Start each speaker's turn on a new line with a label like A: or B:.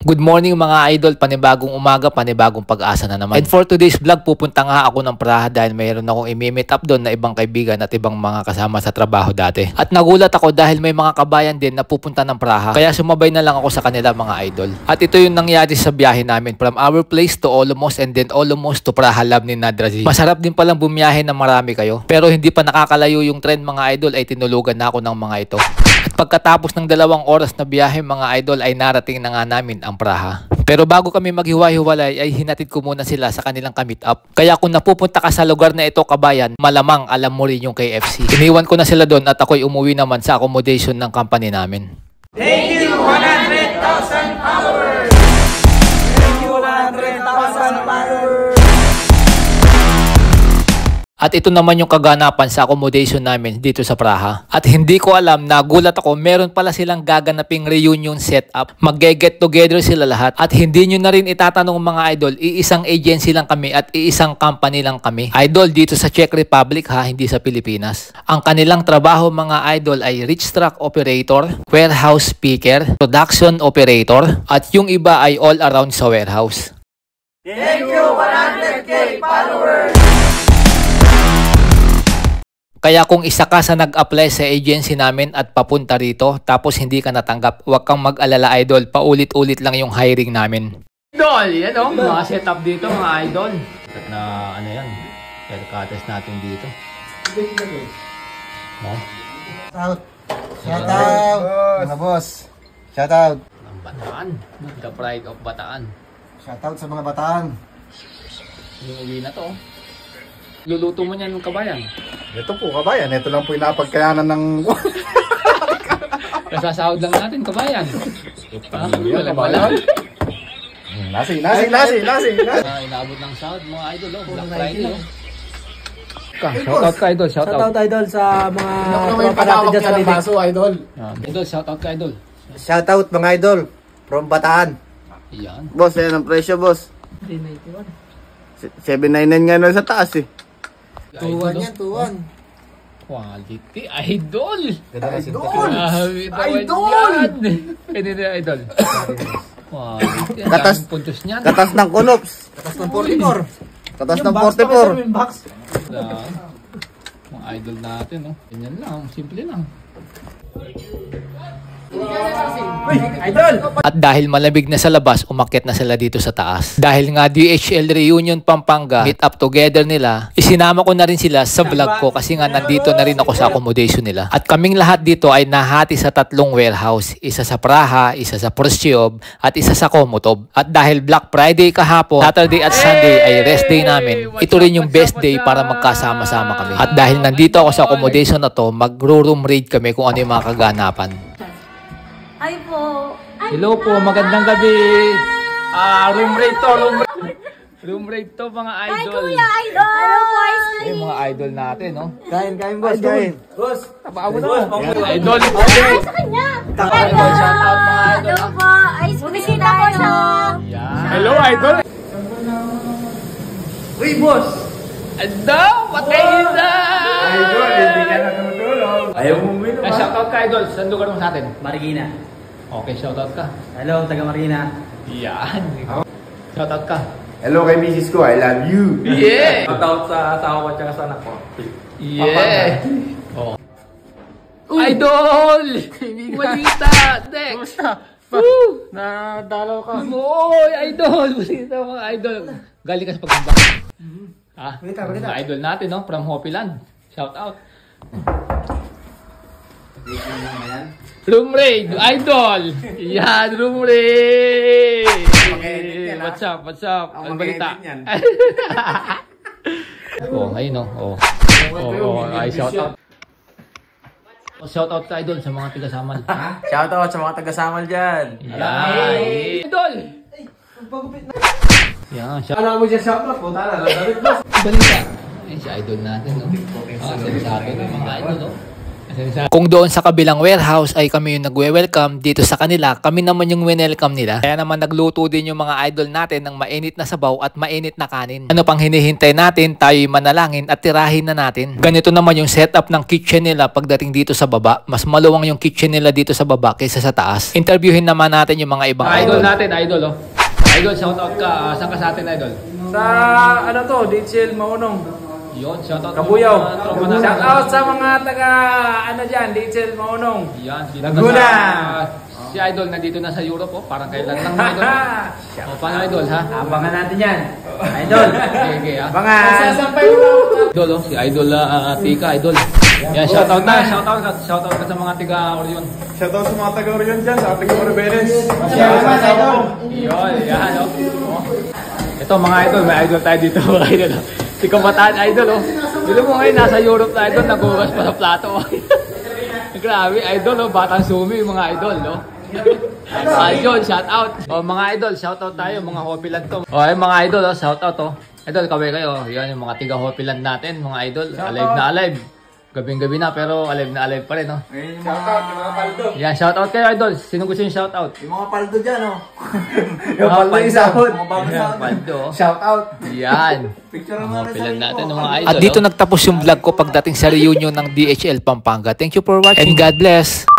A: Good morning mga idol, panibagong umaga, panibagong pag-asa na naman. And for today's vlog, pupunta nga ako ng Praha dahil mayroon akong i-meet up doon na ibang kaibigan at ibang mga kasama sa trabaho dati. At nagulat ako dahil may mga kabayan din na pupunta ng Praha, kaya sumabay na lang ako sa kanila mga idol. At ito yung nangyari sa biyahe namin from our place to Olomouc and then Olomouc to Praha Lab ni Nadrazi. Masarap din palang bumiyahe na marami kayo, pero hindi pa nakakalayo yung trend mga idol ay tinulugan na ako ng mga ito. At pagkatapos ng 2 oras na biyahe mga idol ay narating na nga namin ang Praha. Pero bago kami maghiwa-hiwalay ay hinatid ko muna sila sa kanilang ka-meet up. Kaya kung napupunta ka sa lugar na ito kabayan, malamang alam mo rin yung KFC. Iniwan ko na sila doon at ako'y umuwi naman sa accommodation ng company namin.
B: Thank you 100,000 followers! Thank you 100,000 followers!
A: At ito naman yung kaganapan sa accommodation namin dito sa Praha. At hindi ko alam, nagulat ako, meron pala silang gaganaping reunion setup. Mag-get together sila lahat. At hindi nyo na rin itatanong mga idol, iisang agency lang kami at iisang company lang kami. Idol dito sa Czech Republic ha, hindi sa Pilipinas. Ang kanilang trabaho mga idol ay reach truck operator, warehouse picker, production operator, at yung iba ay all around sa warehouse.
B: Thank you 100K followers!
A: Kaya kung isa ka sa nag-apply sa agency namin at papunta rito tapos hindi ka natanggap, huwag kang mag-alala idol, paulit-ulit lang yung hiring namin. Idol, yan o, mga setup dito mga idol. At na ano yan, kalkates natin dito. No?
C: Shout out mga boss. Shout out.
A: Ang Bataan, the pride of Bataan.
C: Shout out sa mga bataan.
A: Yung uwi na to. Luluto mo niyan ng kabayan.
C: Ito po kabayan, ito lang po yung napagkayanan ng...
A: Kasasahod lang natin kabayan.
C: Kabayan. Nasi.
A: Inaabot ng sahod mga idol, Black Friday. Shout out ka idol, shout out.
D: Shout out idol sa mga tropa natin dyan sa Lidik.
C: idol.
A: Idol, shout out ka idol.
C: Shout out mga idol from Bataan.
A: Yan.
C: Boss, yan ang presyo boss.
D: 391.
C: 799 nga na sa taas eh.
A: 2-1
C: yan, 2-1.
A: Quality idol.
C: Idol!
A: Pwede na idol. Quality.
C: Katas
A: puntos niyan.
C: Katas ng Kunops.
D: Katas ng 44.
C: Katas ng 44.
A: Mga idol natin, no? Ganyan lang, simple lang.
D: Idol!
A: At dahil malamig na sa labas, umakyat na sila dito sa taas. Dahil nga DHL Reunion Pampanga, meet up together nila, isinama ko na rin sila sa vlog ko kasi nga nandito na rin ako sa accommodation nila. At kaming lahat dito ay nahati sa 3 warehouse. Isa sa Praha, isa sa Prosciov, at isa sa Komotov. At dahil Black Friday kahapon, Saturday at Sunday ay rest day namin, ito rin yung best day para magkasama-sama kami. At dahil nandito ako sa accommodation na to, mag-room raid kami kung ano yung mga kaganapan.
E: Ay po.
A: Hello po, magandang gabi. Room rate to, room rate to mga idol.
E: Ay, Kuya Idol! Hello po,
A: Eh, mga idol natin, no?
C: Kain boss, kain.
D: Boss!
A: Tabaw na. Idol.
E: Ay, sa kanya!
A: Idol, shout out mga idol.
E: Hello po! Ay, bumisita po siya!
A: Yan.
D: Hello idol! Uy boss!
A: Ando, patay na!
D: Idol, hindi ka natutulog. Ayaw mo uminom
A: Shout out ka idol, saan lugar mo sa atin?
D: Marikina.
A: Okay, shout out ka.
D: Hello, taga Marikina.
A: Yan. Shout out ka.
C: Hello kay misis ko, I love you.
A: Yeah!
D: Shout out sa asawa ko at sa anak ko.
A: Yeah! Oh. Idol! Balita! Next! Woo!
D: Nadalaw ka.
A: Oy, idol! Balita mga idol. Galing ka sa pagkamba. Ha? Mga idol natin, no? From Hopiland. Shout out. Room raid! Idol! Yan! Room raid! What's up? What's up? Ang balita? Oh, ayun, no? Oh. Oh, ay, shout out. Shout out ka idol sa mga tiga-samal.
D: Shout out sa mga taga-samal dyan.
A: Yan! Idol! Yan, shout out.
D: Alam mo dyan shout out po, tala. Dalit boss.
A: Balita. Ay, si idol natin, no? Sabi sa atin, mga idol, no? Kung doon sa kabilang warehouse ay kami yung nagwe-welcome, dito sa kanila, kami naman yung welcome nila. Kaya naman nagluto din yung mga idol natin ng mainit na sabaw at mainit na kanin. Ano pang hinihintay natin, tayo'y manalangin at tirahin na natin. Ganito naman yung setup ng kitchen nila pagdating dito sa baba. Mas maluwang yung kitchen nila dito sa baba kaysa sa taas. Interviewin naman natin yung mga ibang idol
F: natin, idol oh. Idol, shoutout ka. Saan ka sa atin, idol?
D: Sa ano to, DHL Maunong.
F: Yun, shoutout.
D: Kabuyaw.
F: Tropa natin.
D: Shoutout sa mga taga ano dyan, DHL Maunong.
F: Yan, dito
D: Laguna.
F: na si idol nandito na sa Europe oh. Parang kailan lang na idol. O, paano idol ha?
D: Abangan natin yan. Idol.
F: Okay, ha?
D: Abangan.
F: Idol oh, si idol Tika, idol. Yan, shoutout ka sa mga tiga Orion.
C: Shoutout sa mga taga-Orion dyan, sa ating mga Benes.
F: Yun, yan oh. Ito mga idol, may idol tayo dito mga idol oh. Si Kabataan idol oh. Dilo mo ngayon, nasa Europe na idol, nagugas pa sa plato oh. Grabe, idol oh, batang sumi mga idol oh. Idol, shout out. Oh, mga idol, shout out tayo, mga Hopiland to. Oh, ay mga idol, oh, shout out oh. Idol, kaway kayo. Yan yung mga tiga Hopiland natin, mga idol. Alive na alive. Gabing-gabi na pero alive na alive pa rin, oh.
C: Shout out yung mga paldo.
F: Yan, shout out kayo, idol. Sino gusto yung shout out?
C: Yung mga paldo dyan, oh.
F: Yung paldo yung sahod.
C: Mga bago sahod.
F: Paldo.
C: Shout out.
F: Yan.
C: Picture
F: Mga
C: nga rin
F: Hopiland
C: sa
F: natin,
C: iyo.
F: mga idol.
A: At dito
F: oh.
A: nagtapos yung vlog ko pagdating sa reunion ng DHL Pampanga. Thank you for watching and God bless.